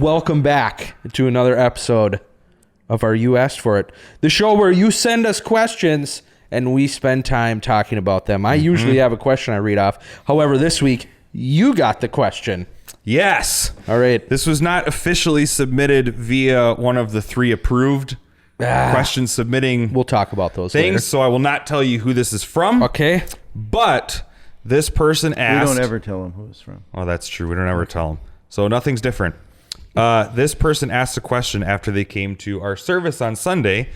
Welcome back to another episode of our You Asked For It, the show where you send us questions and we spend time talking about them. I usually have a question I read off. However, this week, you got the question. Yes. All right. This was not officially submitted via one of the 3 approved questions submitting We'll talk about those things, later. so I will not tell you who this is from. Okay. But this person asked... We don't ever tell them who it's from. Oh, that's true. We don't ever tell them. So nothing's different. This person asked a question after they came to our service on Sunday,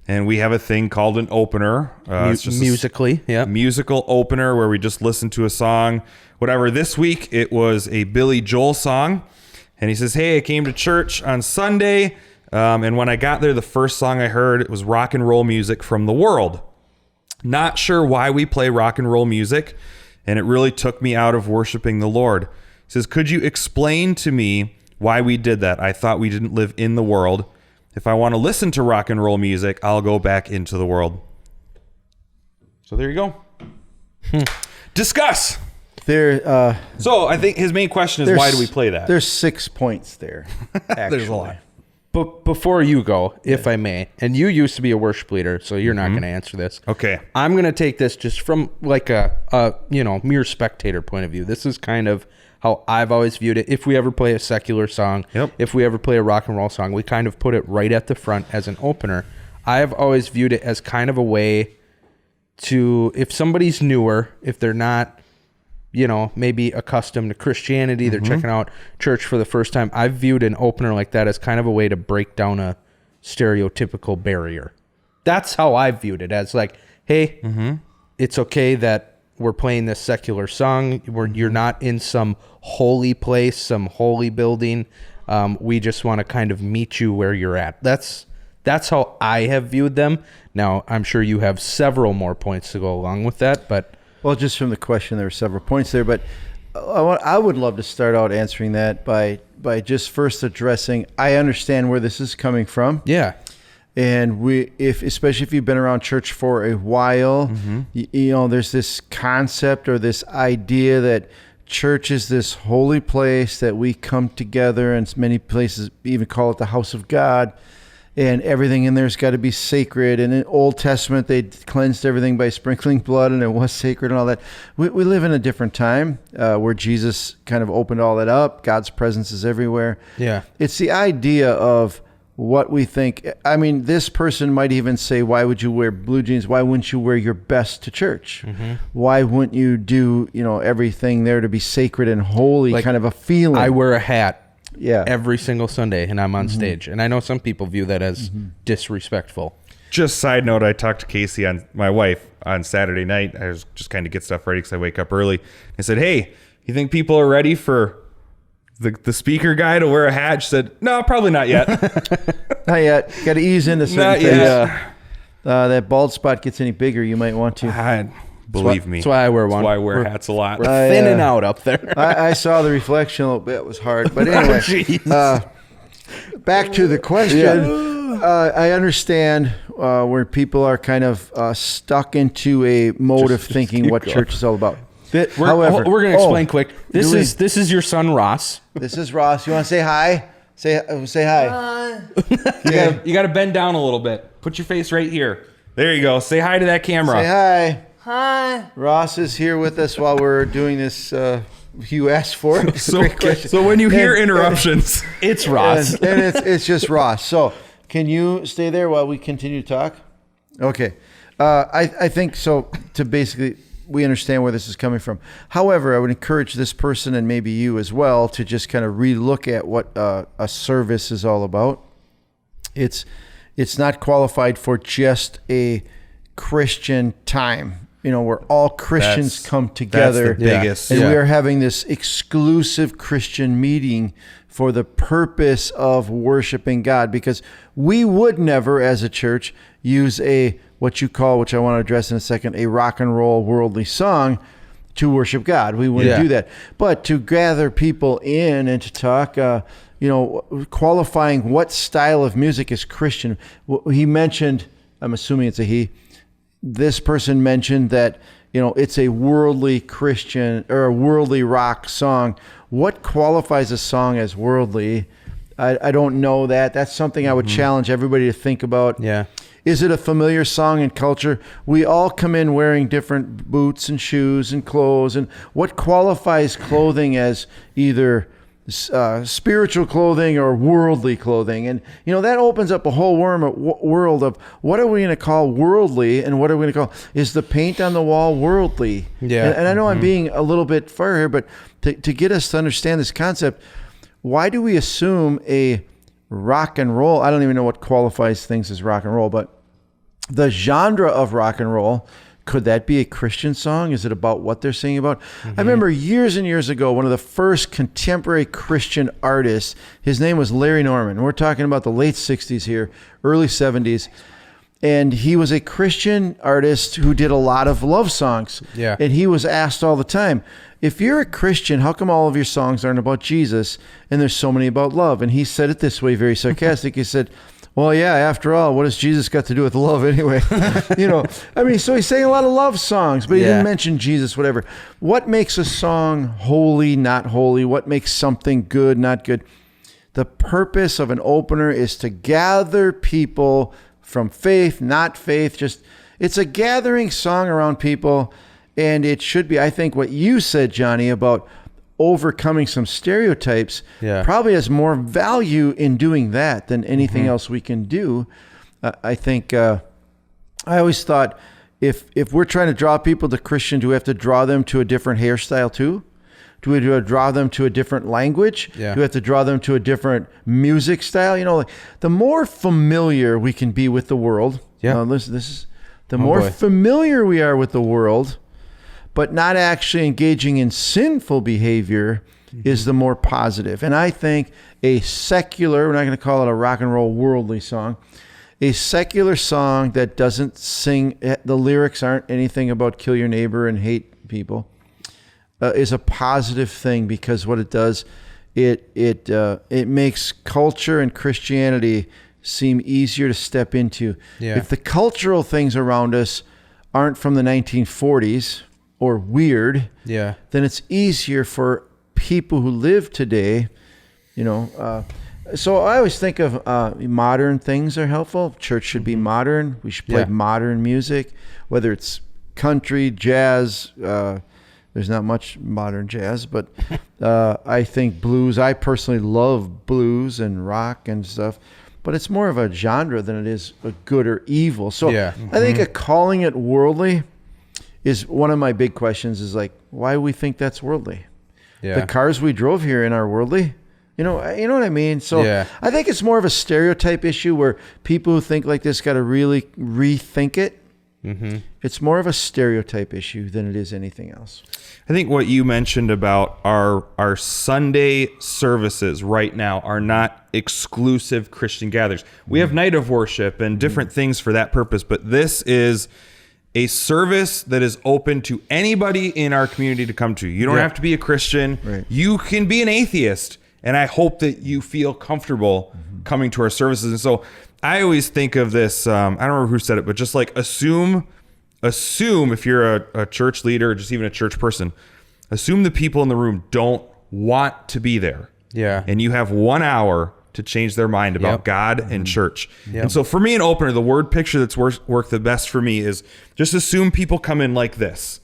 and we have a thing called an opener. It's just musically, yeah. musical opener where we just listen to a song. Whatever. This week, it was a Billy Joel song. And he says, hey, I came to church on Sunday, and when I got there, the first song I heard, it was rock and roll music from the world. Not sure why we play rock and roll music, and it really took me out of worshiping the Lord. He says, could you explain to me why we did that? I thought we didn't live in the world. If I want to listen to rock and roll music, I'll go back into the world. So there you go. Discuss. So I think his main question is, why do we play that? There's 6 points there. There's a lot. But before you go, if I may, and you used to be a worship leader, so you're not going to answer this. Okay. I'm going to take this just from like a mere spectator point of view. This is kind of how I've always viewed it. If we ever play a secular song, if we ever play a rock and roll song, we kind of put it right at the front as an opener. I've always viewed it as kind of a way to, if somebody's newer, if they're not, maybe accustomed to Christianity, they're checking out church for the first time. I've viewed an opener like that as kind of a way to break down a stereotypical barrier. That's how I viewed it, as like, hey, it's okay that we're playing this secular song. You're not in some holy place, some holy building. We just want to kind of meet you where you're at. That's how I have viewed them. Now, I'm sure you have several more points to go along with that, but... Well, just from the question, there were several points there, but I would love to start out answering that by just first addressing, I understand where this is coming from. Yeah. And especially if you've been around church for a while, there's this concept or this idea that church is this holy place that we come together, and many places even call it the house of God, and everything in there's got to be sacred. And in Old Testament, they cleansed everything by sprinkling blood, and it was sacred and all that. We live in a different time where Jesus kind of opened all that up. God's presence is everywhere. Yeah. It's the idea of what we think. I mean, this person might even say, why would you wear blue jeans? Why wouldn't you wear your best to church? Why wouldn't you do, everything there to be sacred and holy, like, kind of a feeling? I wear a hat every single Sunday, and I'm on stage. And I know some people view that as disrespectful. Just side note, I talked to Casey, my wife, on Saturday night. I was just kind of get stuff ready because I wake up early. I said, hey, you think people are ready for the speaker guy to wear a hat? She said, no, probably not yet. Not yet. Got to ease into certain things. That bald spot gets any bigger, you might want to. Believe me. That's why I wear one. That's why I wear hats a lot. We're thinning out up there. I saw the reflection a little bit. It was hard. But anyway, back to the question. I understand where people are kind of stuck into a mode of thinking what church is all about. However, we're going to explain quick. This is your son, Ross. This is Ross. You want to say hi? Say hi. You got to bend down a little bit. Put your face right here. There you go. Say hi to that camera. Say hi. Hi. Ross is here with us while we're doing this. You asked for it. So when you hear interruptions, it's Ross. And it's just Ross. So can you stay there while we continue to talk? Okay. I think so. To basically, we understand where this is coming from. However, I would encourage this person, and maybe you as well, to just kind of relook at what a service is all about. It's not qualified for just a Christian time, where all Christians come together. That's the biggest. And we are having this exclusive Christian meeting for the purpose of worshiping God, because we would never, as a church, use what you call, which I want to address in a second, a rock and roll worldly song to worship God. We wouldn't do that. But to gather people in and to talk, qualifying what style of music is Christian. He mentioned, I'm assuming it's a he, this person mentioned that, it's a worldly Christian or a worldly rock song. What qualifies a song as worldly? I don't know that. That's something I would challenge everybody to think about. Yeah. Is it a familiar song and culture? We all come in wearing different boots and shoes and clothes. And what qualifies clothing as either spiritual clothing or worldly clothing? And, that opens up a whole world of what are we going to call worldly and what are we going to call, is the paint on the wall worldly? Yeah. And I know I'm being a little bit far here, but to get us to understand this concept, why do we assume a rock and roll? I don't even know what qualifies things as rock and roll, but the genre of rock and roll, could that be a Christian song? Is it about what they're singing about? I remember years and years ago, one of the first contemporary Christian artists, his name was Larry Norman. We're talking about the late 60s here, early 70s. And he was a Christian artist who did a lot of love songs. Yeah. And he was asked all the time, if you're a Christian, how come all of your songs aren't about Jesus and there's so many about love? And he said it this way, very sarcastic. He said, well, yeah, after all, what has Jesus got to do with love anyway? So he sang a lot of love songs, but he didn't mention Jesus, whatever. What makes a song holy, not holy? What makes something good, not good? The purpose of an opener is to gather people from faith, not faith. It's a gathering song around people. And it should be, I think what you said, Johnny, about overcoming some stereotypes probably has more value in doing that than anything else we can do. I think I always thought if we're trying to draw people to Christian, do we have to draw them to a different hairstyle too? Do we draw them to a different language? Yeah. Do we have to draw them to a different music style? The more familiar we can be with the world, this is the more familiar we are with the world, but not actually engaging in sinful behavior is the more positive. And I think a secular, we're not going to call it a rock and roll worldly song, a secular song that doesn't sing, the lyrics aren't anything about kill your neighbor and hate people, is a positive thing, because what it does, it makes culture and Christianity seem easier to step into. Yeah. If the cultural things around us aren't from the 1940s or weird, then it's easier for people who live today, so I always think of modern things are helpful. Church should be modern. We should play modern music, whether it's country, jazz. There's not much modern jazz, but I think blues. I personally love blues and rock and stuff, but it's more of a genre than it is a good or evil. So I think calling it worldly is one of my big questions, is like, why do we think that's worldly? The cars we drove here in are worldly. You know what I mean? So I think it's more of a stereotype issue where people who think like this got to really rethink it. It's more of a stereotype issue than it is anything else. I think what you mentioned about our Sunday services right now are not exclusive Christian gatherings. We have night of worship and different things for that purpose, but this is a service that is open to anybody in our community to come to. You don't have to be a Christian. Right. You can be an atheist, and I hope that you feel comfortable coming to our services. And so I always think of this, I don't remember who said it, but just like assume if you're a church leader or just even a church person, assume the people in the room don't want to be there. Yeah. And you have 1 hour to change their mind about God and church. And so for me, an opener, the word picture that's worked the best for me is just assume people come in like this.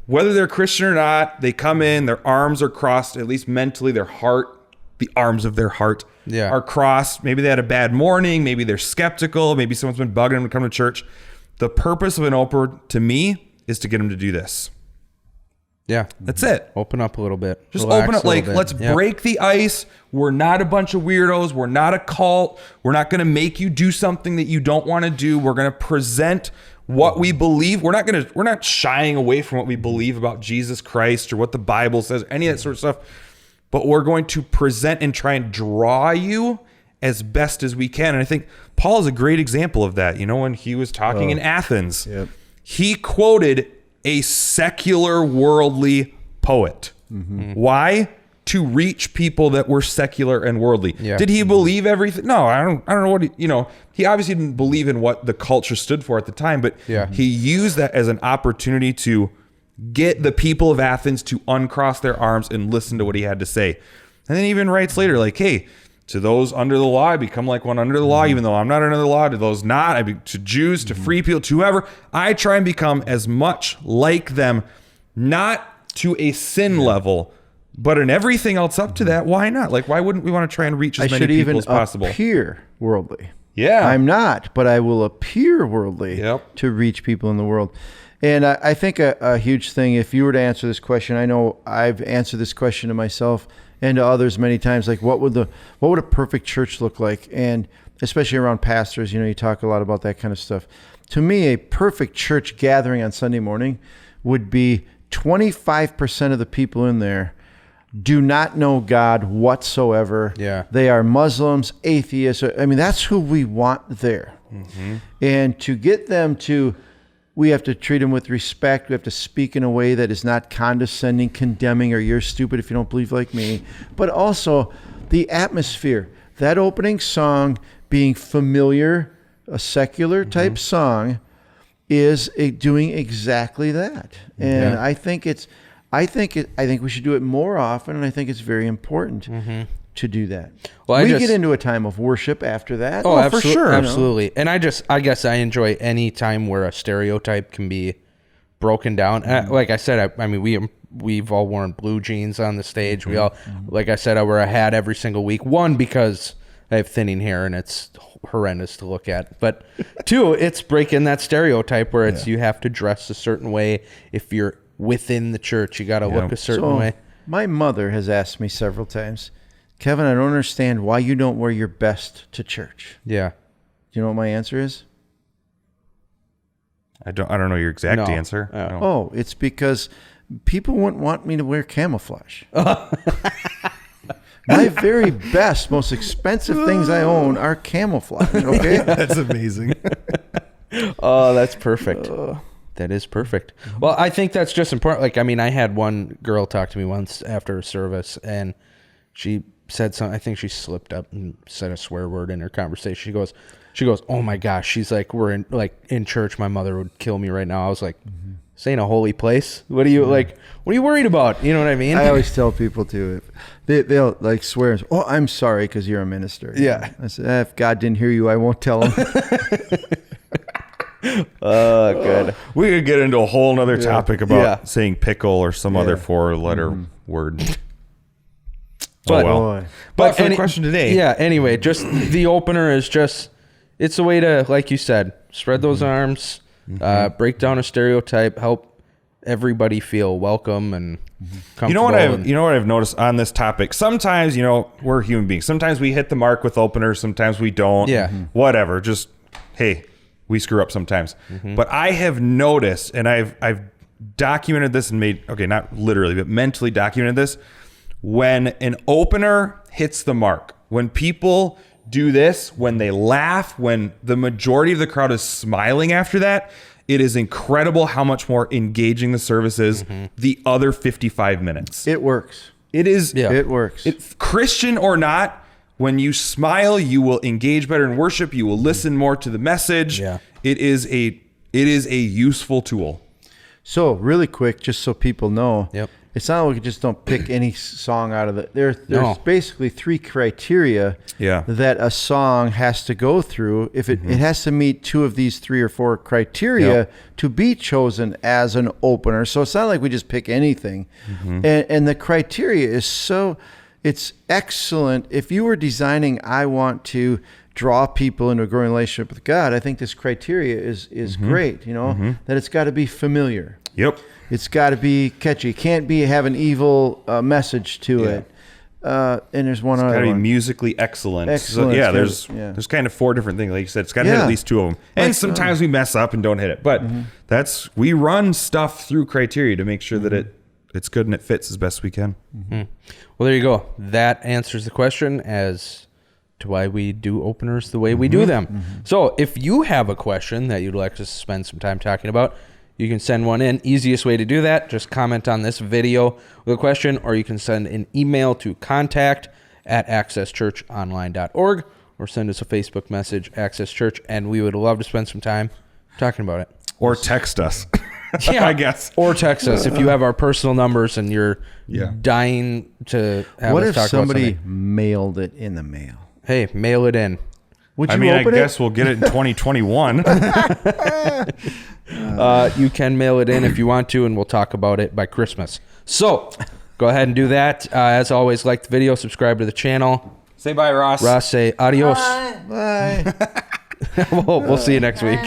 Whether they're Christian or not, they come in, their arms are crossed, at least mentally, their heart, the arms of their heart are crossed. Maybe they had a bad morning. Maybe they're skeptical. Maybe someone's been bugging them to come to church. The purpose of an opener to me is to get them to do this. Yeah. That's it. Open up a little bit. Just Relax open up. a little Like, bit. let's break the ice. We're not a bunch of weirdos. We're not a cult. We're not going to make you do something that you don't want to do. We're going to present what we believe. We're not shying away from what we believe about Jesus Christ or what the Bible says, any of that sort of stuff. But we're going to present and try and draw you as best as we can. And I think Paul is a great example of that. When he was talking in Athens, he quoted a secular, worldly poet. Why? To reach people that were secular and worldly. Did he believe everything? No, I don't know what he obviously didn't believe in what the culture stood for at the time, but he used that as an opportunity to get the people of Athens to uncross their arms and listen to what he had to say. And then he even writes later, like, hey, To those under the law, I become like one under the law, even though I'm not under the law. To those not, to Jews, to free people, to whoever, I try and become as much like them, not to a sin level, but in everything else up to that. Why not? Like, why wouldn't we want to try and reach as many people as possible? Appear worldly. Yeah. I'm not, but I will appear worldly to reach people in the world. And I think a huge thing, if you were to answer this question, I know I've answered this question to myself and to others many times, like what would a perfect church look like? And especially around pastors, you talk a lot about that kind of stuff. To me, a perfect church gathering on Sunday morning would be 25% of the people in there do not know God whatsoever. Yeah. They are Muslims, atheists. I mean, that's who we want there. Mm-hmm. And to get them to, we have to treat them with respect. We have to speak in a way that is not condescending, condemning, or you're stupid if you don't believe like me. But also the atmosphere. That opening song being familiar, a secular type song, is doing exactly that. And I think we should do it more often, and I think it's very important to do that. Well, we get into a time of worship after that. Oh, for sure. Absolutely. And I guess I enjoy any time where a stereotype can be broken down. Like I said, I mean, we've all worn blue jeans on the stage. We all, like I said, I wear a hat every single week. One, because I have thinning hair and it's horrendous to look at. But two, it's breaking that stereotype where it's you have to dress a certain way. If you're within the church, you got to look a certain way. My mother has asked me several times, Kevin, I don't understand why you don't wear your best to church. Yeah. Do you know what my answer is? I don't know your exact answer. Oh, it's because people wouldn't want me to wear camouflage. My very best, most expensive things I own are camouflage. Okay. That's amazing. Oh, that's perfect. That is perfect. Well, I think that's just important. Like, I mean, I had one girl talk to me once after a service, and she said something. I think she slipped up and said a swear word in her conversation. She goes, oh my gosh. She's like, we're in church. My mother would kill me right now. I was like, this ain't a holy place. What are you what are you worried about? You know what I mean? I always tell people too, they'll like swear. Oh, I'm sorry, because you're a minister. Yeah. I said, if God didn't hear you, I won't tell him. Good. We could get into a whole nother topic about saying pickle or some other 4-letter word. But for the question today. Yeah, anyway, just the opener is just, it's a way to, like you said, spread those arms, break down a stereotype, help everybody feel welcome and comfortable. You know what I've noticed on this topic? Sometimes, we're human beings. Sometimes we hit the mark with openers. Sometimes we don't. Yeah. Whatever. Just, hey, we screw up sometimes. But I have noticed, and I've documented this and not literally, but mentally documented this. When an opener hits the mark, when people do this, when they laugh, when the majority of the crowd is smiling after that, it is incredible how much more engaging the service is the other 55 minutes. It works. It is. Yeah. It works. Christian or not, when you smile, you will engage better in worship. You will listen more to the message. Yeah. It is a useful tool. So really quick, just so people know. Yep. It's not like we just don't pick any song out of the. There's basically 3 criteria that a song has to go through. If it has to meet 2 of these 3 or 4 criteria to be chosen as an opener. So it's not like we just pick anything. And the criteria is it's excellent. If you were designing, I want to draw people into a growing relationship with God, I think this criteria is great. That it's got to be familiar. Yep. It's got to be catchy. It can't have an evil message to it. And there's one other one. It's got to be musically excellent. So, there's kind of 4 different things. Like you said, it's got to hit at least 2 of them. And sometimes we mess up and don't hit it. But we run stuff through criteria to make sure that it's good and it fits as best we can. Well, there you go. That answers the question as to why we do openers the way we do them. So if you have a question that you'd like us to spend some time talking about, you can send one in. Easiest way to do that, just comment on this video with a question, or you can send an email to contact@accesschurchonline.org, or send us a Facebook message, Access Church, and we would love to spend some time talking about it. Or text us. Yeah, I guess. Or text us if you have our personal numbers and you're Yeah. dying to have What us if talk somebody about something. mailed it in the mail? Hey, mail it in. Would you I mean, I open guess it? we'll get it in 2021. You can mail it in if you want to, and we'll talk about it by Christmas. So go ahead and do that. As always, like the video, subscribe to the channel. Say bye, Ross. Ross, say adios. Bye. We'll see you next week.